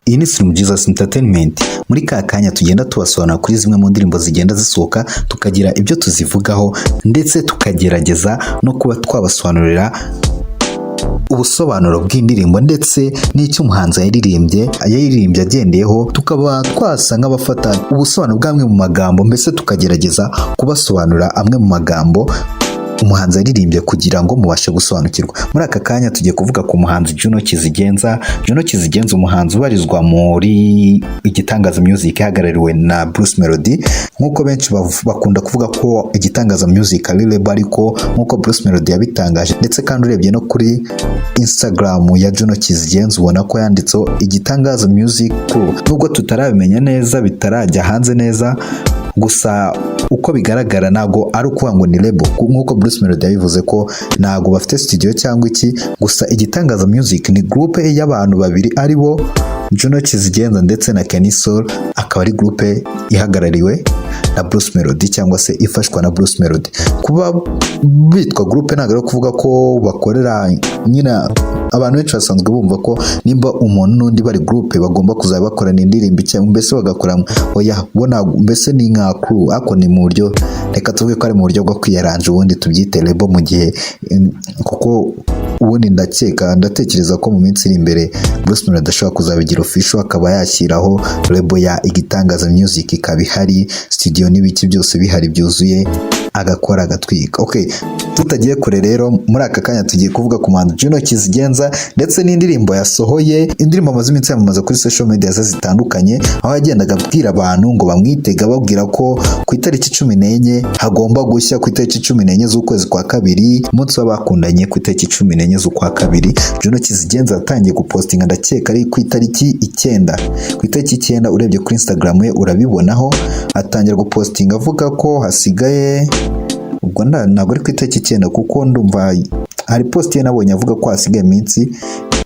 Iyi ni Slim Jesus Entertainment. Muri ka kanya tugenda tubasobanura kuri zimwe mu ndirimbo zigenda zisohoka, tukagira ibyo tuzivugaho ndetse tukagerageza no kuba twabasobanurira ubusobanuro bw'indirimbo ndetse n'icyo umuhanzi yayiririmbye agendeyeho, tukaba twasa nk'abafata ubusobanuro bw'amwe mu magambo, mbese tukagerageza kubasobanurira amwe mu magambo umuhanzi yaririmbye kugira ngo mubashe gusobanukirwa. Muri aka kanya tugiye kuvuga ku muhanzi Juno Kizigenza. Juno Kizigenza, umuhanzi ubarizwa muri Igitangaza Music ihagarariwe na Bruce Melody. Nk'uko benshi bakunda kuvuga ko Igitangaza Music ari label, ariko nk'uko Bruce Melody yabitangaje ndetse kandi urebye no kuri Instagram ya Juno Kizigenza ubona ko yanditseho Igitangaza Music Crew. Nubwo tutarabimenya neza, bitarajya hanze neza, gusa uko bigaragara ntago ari ukuvuga ngo ni label, nk'uko Bruce Melody yabivuze ko ntago bafite studio cyangwa iki. Gusa Igitangaza Music ni groupe y'abantu babiri, ari bo Juno Kizigenza ndetse na Kenny Soul, akaba ari groupe ihagarariwe na Bruce Melody cyangwa se ifashwa na Bruce Melody. Kuba bitwa groupe ntago ari kuvuga ko bakorera nyina. Abantu benshi basanzwe bumva ko nimba umuntu n'undi bari groupe bagomba kuzaba bakorana indirimbo cyangwa mbese bagakora oya, bona mbese ni nka crew, ako ni mu buryo, reka tuvuge ko ari mu buryo bwo kwiyaranja, ubundi tubyite label mu gihe, kuko ubundi ndatekereza ko mu minsi iri imbere Bruce Melody ashobora kuzabigira official, akaba yashyiraho label ya Igitangaza Music, ikaba ihari, studio n'ibiki byose bihari byuzuye, agakora agatwika. Okay, tutagiye kure rero, muri aka kanya tugiye kuvuga ku muhanzi Juno Kizigenza ndetse n'indirimbo yasohoye. Indirimbo amaze iminsi yamamaza kuri social media zitandukanye, aho yagendaga abwira abantu ngo bamwitega, babwira ko ku itariki 14 hagomba gushya, ku itariki 14 z'ukwezi kwa kabiri, umunsi w'abakundanye, ku itariki 14 z'ukwa kabiri. Juno Kizigenza yatangiye gupostinga, ndakeka ari ku itariki 9. Ku itariki 9 urebye kuri Instagram ye urabibonaho, atangira gupostinga avuga ko hasigaye, ubwo ntabwo ari ku itariki 9 kuko ndumva hari post ye nabonye avuga ko hasigaye iminsi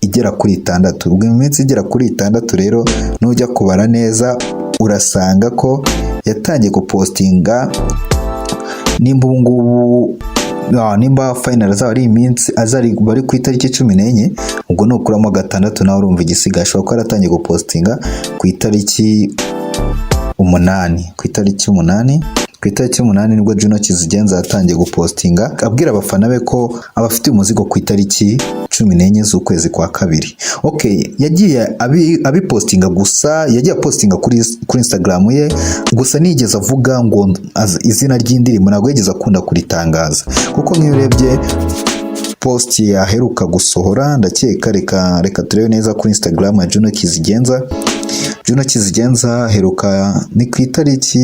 igera kuri 6. Ubwo iminsi igera kuri 6 rero nujya kubara neza urasanga ko yatangiye gupostinga, nimba ubungubu nimba final azaba ari iminsi bari ku itariki 14, ubwo nukuramo 6 nawe urumva igisigaye. Ashobora ko yaratangiye gupostinga ku itariki 8. Ku itariki 8 nibwo Juno Kizigenza yatangiye gupostinga abwira abafana be ko abafite umuzigo ku itariki 14 z'ukwezi kwa kabiri. Okay, yagiye abipostinga, gusa yagiye postinga kuri Instagram ye, gusa nigeze avuga ngo izina ry'indirimbo ntabwo yigeze akunda kuritangaza, kuko nk'iyo urebye post yaheruka gusohora, ndakeka reka turebe neza kuri Instagram ya Juno Kizigenza. Juno Kizigenza heruka ni ku itariki,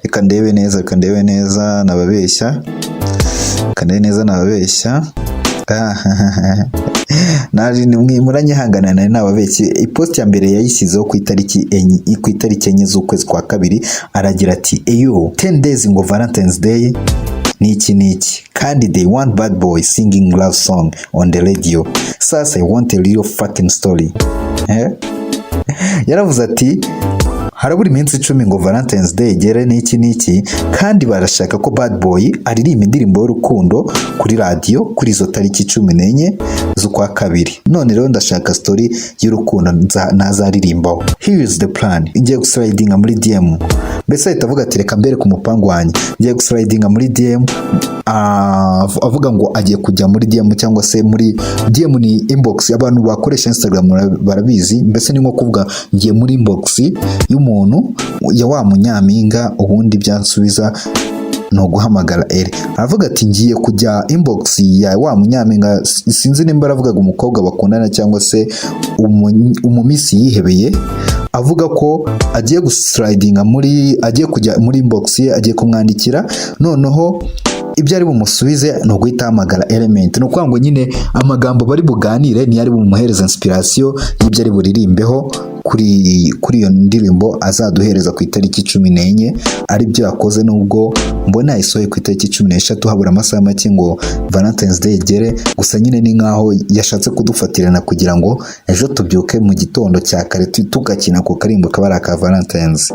reka ndebe neza nababeshya, naje muranyihangana nababeshye. Ipost ya mbere yayishyizeho ku itariki 4 z'ukwezi kwa kabiri, aragira ati eyo 10 days ngo Valentine's Day niki kandi they want bad boy singing love song on the radio, sasa I want a real fucking story. Yaravuze ati harabura iminsi 10 ngo Valentine's Day igere niki, kandi barashaka ko bad boy aririmba indirimbo y'urukundo kuri radio kuri izo tariki 14 z'ukwa kabiri. None rero ndashaka story y'urukundo nazaririmbaho. Here is the plan. Ngiye guslidinga muri DM, mbese itavuga ati reka mbere ku mupango wanjye, ngiye guslidinga muri DM, avuga ngo agiye kujya muri DM, cyangwa se muri DM ni inbox. Abantu bakoresha Instagram barabizi, mbese ni nko kuvuga ngiye muri inbox y'umuntu ya wa munyampinga, ubundi byansubiza no guhamagara ere. Aravuga ati ngiye kujya inbox ya wa munyampinga, sinzi nimba aravugaga umukobwa bakundana cyangwa se umumisi yihebeye, avuga ko agiye guslidinga agiye kujya muri inbox ye, agiye kumwandikira, noneho ibyo ari bumusubize no guhita hamagara Element. No kwanga nyine amagambo bari buganire ni ari bumuhereza inspiration y'ibyo ari buririmbeho kuri iyo ndirimbo azaduhereza ku itariki 14 aribyo yakoze, nubwo mbona isohoye ku itariki 16 habura amasaha make ngo Valentine's Day igere. Gusa nyine ni nkaho yashatse kudufatirana kugira ngo ejo tubyuke mu gitondo cya kare tugakina ku karimbo kabari aka Valentine's.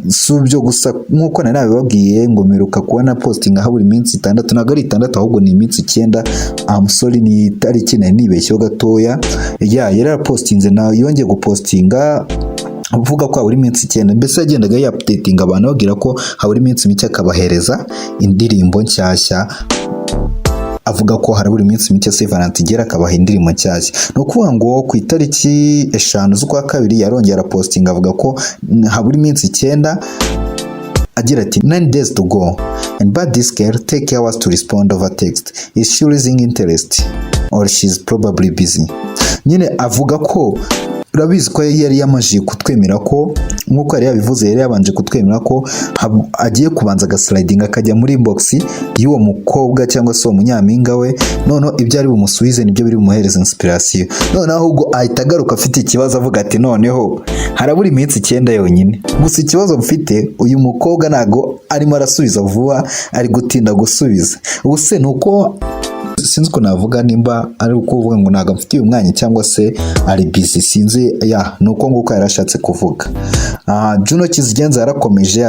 Subyo gusa nkuko nari nabibabwiye ngo meruka kubona posting aho buri minsi 6, ntabwo ari 6 ahubwo ni iminsi 9. I'm sorry, ni tariki nibeshyeho gatoya. Yarapostinze na yongeye gupostinga uvuga ko habura iminsi 9, mbese yagendaga updating abantu bagira ko habura iminsi mike akabahereza indirimbo nshyashya, avuga ko harabura iminsi mike se Valentine igera akabaha indirimbo nshyashya. No kuvuga ngo ku itariki 5 z'ukwa kabiri yarongera posting avuga ko habura iminsi 9, agira ati 9 days to go and but this girl take hours to respond over text. Is she losing interest or she's probably busy? Nyine avuga ko urabizi ko yari yamajije kutwemera ko nkuko yari yabivuze, yari yabanje kutwemera ko agiye kubanza agasliding akajya muri inbox y'uwo mukobwa cyangwa se uwo munyampinga we, none ibyo ari bumusubize nibyo biri bumuhereza inspiration. None ahubwo ahita agaruka afite ikibazo avuga ati noneho harabura iminsi 9 yonyine. Gusa ikibazo mfite, uyu mukobwa nago arimo arasubiza vuba, ari gutinda gusubiza. Ubuse nuko sinzi ko navuga nimba ari ukuvuga ngo ntago mfite uyu mwanya cyangwa se ari busy, sinzi. Nuko nguko yarashatse kuvuga. Juno Kizigenza yarakomeje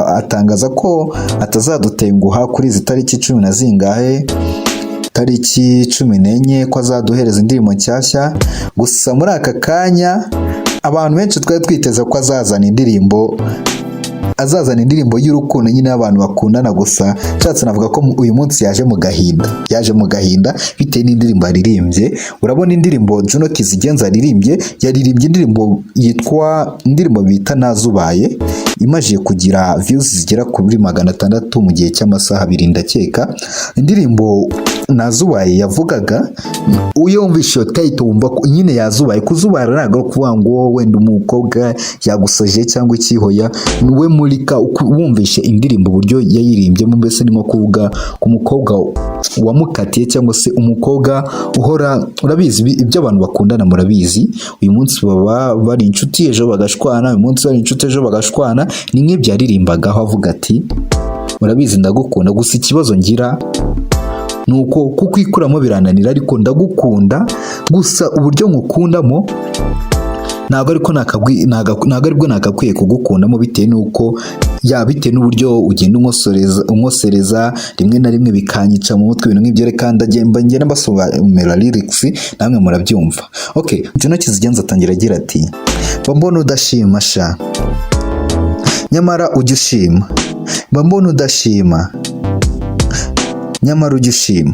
atangaza ko atazadutenguha kuri izi tariki 10 na zingahe, tariki 14 ko azaduhereza indirimbo nshyashya. Gusa muri aka kanya abantu benshi twari twiteze ko azazana indirimbo y'urukundo nyine abantu bakundana. Gusa nshatse navuga ko uyu munsi yaje mu gahinda bitewe n'indirimbo yaririmbye. Urabona indirimbo Juno Kizigenza yaririmbye indirimbo bita Nazubaye, imajije kugira views zigera kuri 600 mu gihe cy'amasaha 2 ndakeka. Indirimbo Nazubaye yavugaga, uyumvishe title wumva ko nyine yazubaye. Kuzubara ntabwo kuvuga ngo wenda umukobwa yagusoje cyangwa ikihoya, we murika wumvishe indirimbo buryo yayirimbyemo, mbese nimo kuvuga ku mukobwa wamukatiye cyangwa se umukobwa uhora. Urabizi ibyo abantu bakundana, murabizi uyu munsi baba bari inshuti ejo bagashwana, uyu munsi bari inshuti ejo bagashwana. Ni nk'ibyo yaririmbagaho avuga ati murabizi ndagukunda, gusa ikibazo ngira nuko kukwikuramo birananira, ariko ndagukunda. Gusa uburyo ngukundamo ntabwo aribwo nakakwiye kugukundamo, bitewe nuko bitewe n'uburyo ugenda umwosereza rimwe na rimwe bikanyica mu mutwe ibintu nk'ibyo. Reka ngenda mbasomera lyrics namwe murabyumva. Okay, Juno Kizigenza atangira agira ati mbona udashima sha nyamara ujya ushima, mbona udashima nyamara ujya ushima.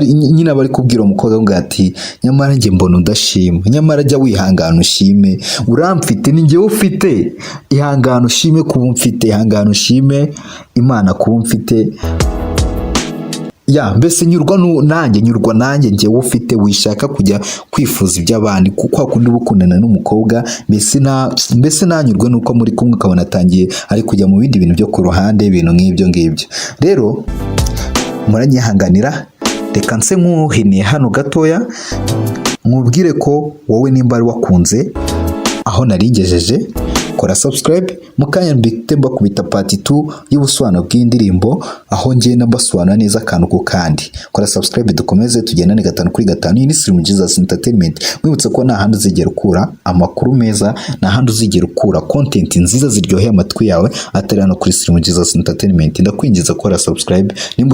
Nyine abari kubwira umukobwa ngo ati nyamara njye mbona udashima, nyamara jya wihangana ushime. Uramfite ni njye ufite, ihangana ushime kuba mfite, ihangana ushime Imana kuba mfite. Mbese nyurwa nanjye njye ufite, wishaka kujya kwifuza iby'abandi kuko akunda ubukundana n'umukobwa. Mbese nanyurwe nuko muri kumwe ukabona atangiye ari kujya mu bindi bintu byo ku ruhande, ibintu nk'ibyo. Rero muranyihanganira, reka nse nk'uhiniye hano gatoya nkubwire ko wowe nimba ari wakunze aho narigejeje, kora subscribe. Mukanya mbite mbakubita part 2 y'ubusobanuro bw'indirimbo, aho ngenda mbasobanura neza akantu ku kandi. Kora subscribe dukomeze tugendane 5 kuri 5. Iyi ni Slim Jesus Entertainment. Mwibutse ko nta handi uzigera ukura amakuru meza, nta handi uzigera ukura content nziza ziryoheye amatwi yawe atari hano kuri Slim Jesus Entertainment. Ndakwinginze kora subscribe nimba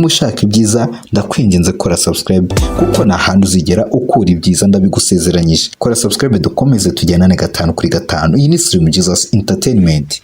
ushaka ibyiza, ndakwinginze kora subscribe kuko nta handi uzigera ukura ibyiza, ndabigusezeranyije. Kora subscribe dukomeze tugendane 5 kuri 5. Iyi ni Slim Jesus Entertainment.